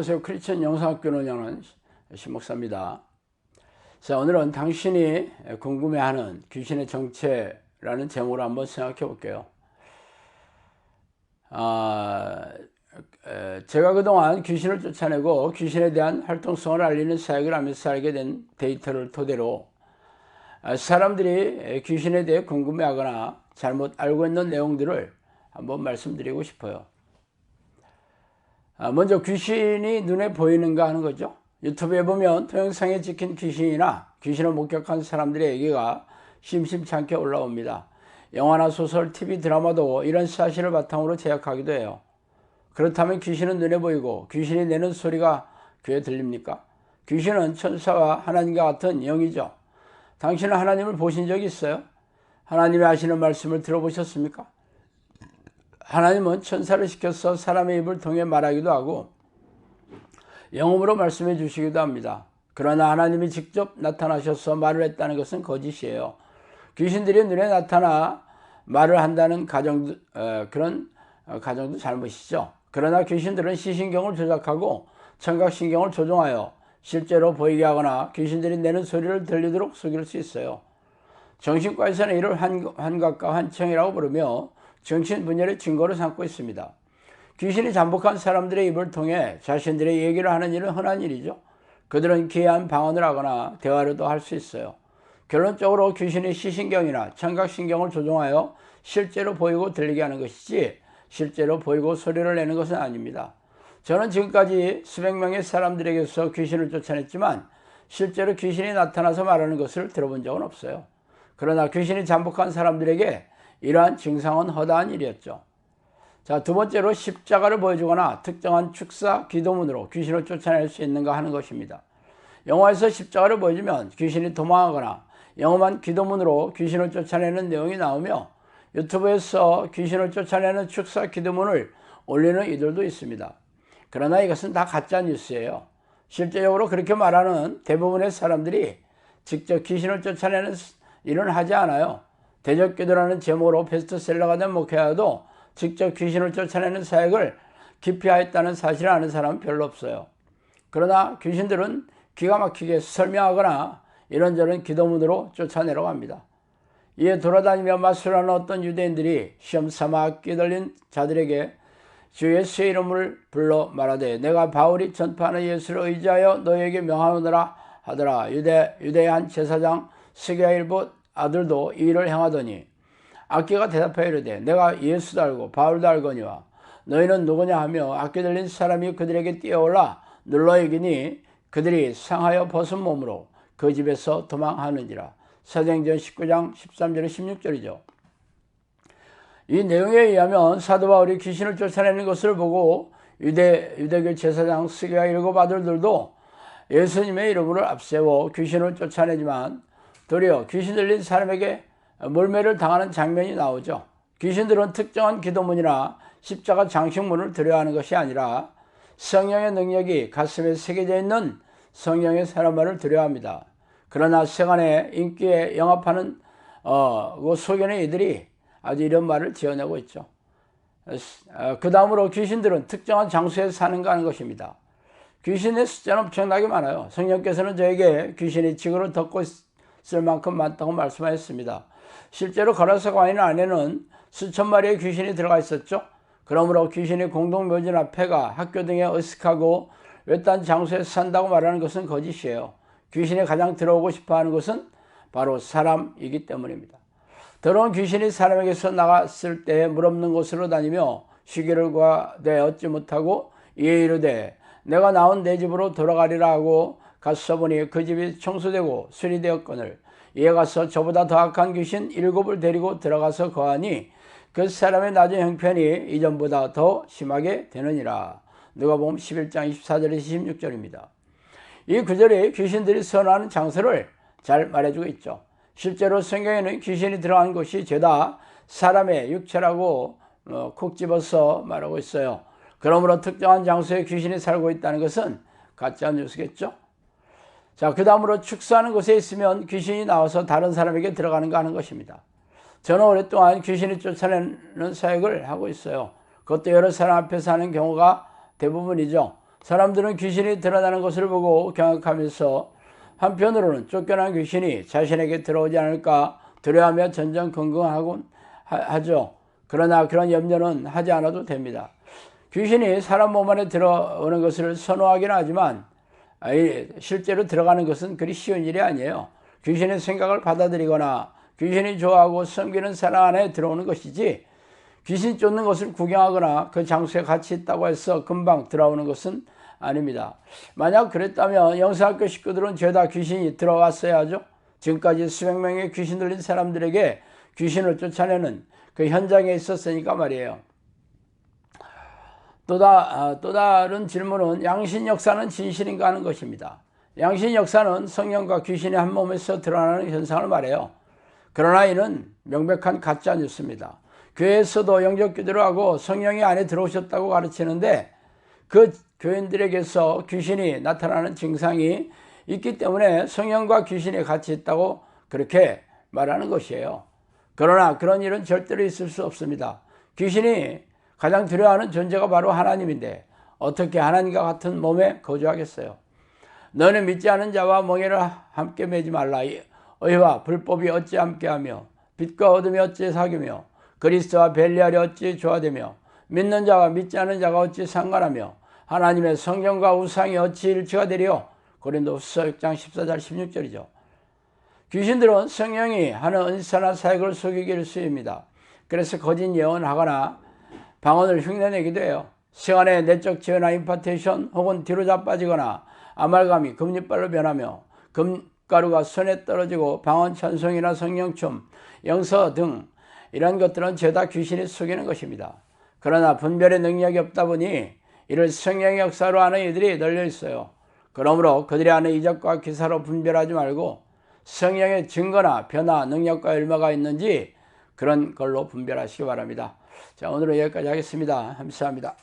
안녕하세요. 크리스천 영상학교를 운영하는 신목사입니다. 자, 오늘은 당신이 궁금해하는 귀신의 정체라는 제목으로 한번 생각해 볼게요. 제가 그동안 귀신을 쫓아내고 귀신에 대한 활동성을 알리는 사역을 하면서 알게 된 데이터를 토대로 사람들이 귀신에 대해 궁금해하거나 잘못 알고 있는 내용들을 한번 말씀드리고 싶어요. 먼저 귀신이 눈에 보이는가 하는 거죠. 유튜브에 보면 동영상에 찍힌 귀신이나 귀신을 목격한 사람들의 얘기가 심심찮게 올라옵니다. 영화나 소설, TV, 드라마도 이런 사실을 바탕으로 제작하기도 해요. 그렇다면 귀신은 눈에 보이고 귀신이 내는 소리가 귀에 들립니까? 귀신은 천사와 하나님과 같은 영이죠. 당신은 하나님을 보신 적이 있어요? 하나님이 하시는 말씀을 들어보셨습니까? 하나님은 천사를 시켜서 사람의 입을 통해 말하기도 하고 영음으로 말씀해 주시기도 합니다. 그러나 하나님이 직접 나타나셔서 말을 했다는 것은 거짓이에요. 귀신들이 눈에 나타나 말을 한다는 그런 가정도 잘못이죠. 그러나 귀신들은 시신경을 조작하고 청각신경을 조종하여 실제로 보이게 하거나 귀신들이 내는 소리를 들리도록 속일 수 있어요. 정신과에서는 이를 환각과 환청이라고 부르며 정신분열의 증거로 삼고 있습니다. 귀신이 잠복한 사람들의 입을 통해 자신들의 얘기를 하는 일은 흔한 일이죠. 그들은 기이한 방언을 하거나 대화로도 할 수 있어요. 결론적으로 귀신이 시신경이나 청각신경을 조종하여 실제로 보이고 들리게 하는 것이지 실제로 보이고 소리를 내는 것은 아닙니다. 저는 지금까지 수백 명의 사람들에게서 귀신을 쫓아냈지만 실제로 귀신이 나타나서 말하는 것을 들어본 적은 없어요. 그러나 귀신이 잠복한 사람들에게 이러한 증상은 허다한 일이었죠. 자, 두 번째로 십자가를 보여주거나 특정한 축사, 기도문으로 귀신을 쫓아낼 수 있는가 하는 것입니다. 영화에서 십자가를 보여주면 귀신이 도망하거나 영험한 기도문으로 귀신을 쫓아내는 내용이 나오며 유튜브에서 귀신을 쫓아내는 축사, 기도문을 올리는 이들도 있습니다. 그러나 이것은 다 가짜 뉴스예요. 실제적으로 그렇게 말하는 대부분의 사람들이 직접 귀신을 쫓아내는 일은 하지 않아요. 대적기도라는 제목으로 베스트셀러가 된 목회자도 직접 귀신을 쫓아내는 사역을 기피하였다는 사실을 아는 사람은 별로 없어요. 그러나 귀신들은 기가 막히게 설명하거나 이런저런 기도문으로 쫓아내려고 합니다. 이에 돌아다니며 마술하는 어떤 유대인들이 시험삼아 끼들린 자들에게 주 예수의 이름을 불러 말하되 내가 바울이 전파하는 예수를 의지하여 너에게 명하노라 하더라. 유대의 한 제사장 스게야 일부 아들도 이 일을 행하더니 악기가 대답하여 이르되 내가 예수도 알고 바울도 알거니와 너희는 누구냐 하며 악기 들린 사람이 그들에게 뛰어올라 눌러 이기니 그들이 상하여 벗은 몸으로 그 집에서 도망하는지라. 사도행전 19장 13절에 16절이죠. 이 내용에 의하면 사도 바울이 귀신을 쫓아내는 것을 보고 유대교 제사장 스게야 일곱 아들들도 예수님의 이름으로 앞세워 귀신을 쫓아내지만 도리어 귀신 들린 사람에게 몰매를 당하는 장면이 나오죠. 귀신들은 특정한 기도문이나 십자가 장식문을 드려야 하는 것이 아니라 성령의 능력이 가슴에 새겨져 있는 성령의 사람만을 드려야 합니다. 그러나 세간의 인기에 영합하는 소견의 이들이 아주 이런 말을 지어내고 있죠. 그 다음으로 귀신들은 특정한 장소에 사는가 하는 것입니다. 귀신의 숫자는 엄청나게 많아요. 성령께서는 저에게 귀신이 지구를 덮고 있을 만큼 많다고 말씀하셨습니다. 실제로 가라사 과인 안에는 수천 마리의 귀신이 들어가 있었죠. 그러므로 귀신이 공동묘지나 폐가, 학교 등에 어식하고 외딴 장소에 산다고 말하는 것은 거짓이에요. 귀신이 가장 들어오고 싶어하는 것은 바로 사람이기 때문입니다. 더러운 귀신이 사람에게서 나갔을 때 물없는 곳으로 다니며 쉬기를 구하되 얻지 못하고 이에 이르되 내가 나온 내 집으로 돌아가리라 하고 가서 보니 그 집이 청소되고 수리되었거늘 이에 가서 저보다 더 악한 귀신 7을 데리고 들어가서 거하니 그 사람의 나중 형편이 이전보다 더 심하게 되느니라. 누가복음 11장 24절에서 26절입니다. 이 구절이 귀신들이 선호하는 장소를 잘 말해주고 있죠. 실제로 성경에는 귀신이 들어간 곳이 죄다 사람의 육체라고 콕 집어서 말하고 있어요. 그러므로 특정한 장소에 귀신이 살고 있다는 것은 가짜 뉴스겠죠. 자, 그 다음으로 축사하는 곳에 있으면 귀신이 나와서 다른 사람에게 들어가는가 하는 것입니다. 저는 오랫동안 귀신이 쫓아내는 사역을 하고 있어요. 그것도 여러 사람 앞에서 하는 경우가 대부분이죠. 사람들은 귀신이 드러나는 것을 보고 경악하면서 한편으로는 쫓겨난 귀신이 자신에게 들어오지 않을까 두려워하며 전전긍긍하곤 하죠. 그러나 그런 염려는 하지 않아도 됩니다. 귀신이 사람 몸 안에 들어오는 것을 선호하긴 하지만 실제로 들어가는 것은 그리 쉬운 일이 아니에요. 귀신의 생각을 받아들이거나 귀신이 좋아하고 섬기는 사람 안에 들어오는 것이지, 귀신 쫓는 것을 구경하거나 그 장소에 같이 있다고 해서 금방 들어오는 것은 아닙니다. 만약 그랬다면 영성학교 식구들은 죄다 귀신이 들어왔어야 하죠. 지금까지 수백 명의 귀신 들린 사람들에게 귀신을 쫓아내는 그 현장에 있었으니까 말이에요. 또 다른 질문은 양신 역사는 진실인가 하는 것입니다. 양신 역사는 성령과 귀신이 한 몸에서 드러나는 현상을 말해요. 그러나 이는 명백한 가짜 뉴스입니다. 교회에서도 영적 기도를 하고 성령이 안에 들어오셨다고 가르치는데 그 교인들에게서 귀신이 나타나는 증상이 있기 때문에 성령과 귀신이 같이 있다고 그렇게 말하는 것이에요. 그러나 그런 일은 절대로 있을 수 없습니다. 귀신이 가장 두려워하는 존재가 바로 하나님인데 어떻게 하나님과 같은 몸에 거주하겠어요? 너는 믿지 않은 자와 멍에를 함께 매지 말라. 의와 불법이 어찌 함께하며 빛과 어둠이 어찌 사귀며 그리스도와 벨리알이 어찌 조화되며 믿는 자와 믿지 않은 자가 어찌 상관하며 하나님의 성경과 우상이 어찌 일치가 되리요. 고린도후서 6장 14절 16절이죠. 귀신들은 성령이 하는 은사나 사역을 속이기를 수입니다. 그래서 거짓 예언하거나 방언을 흉내내기도 해요. 시간의 내적 지연이나 임파테이션 혹은 뒤로 자빠지거나 아말감이 금리빨로 변하며 금가루가 손에 떨어지고 방언 찬송이나 성령춤, 영서 등 이런 것들은 죄다 귀신이 속이는 것입니다. 그러나 분별의 능력이 없다 보니 이를 성령의 역사로 하는 이들이 널려 있어요. 그러므로 그들이 하는 이적과 기사로 분별하지 말고 성령의 증거나 변화, 능력과 얼마가 있는지 그런 걸로 분별하시기 바랍니다. 자, 오늘은 여기까지 하겠습니다. 감사합니다.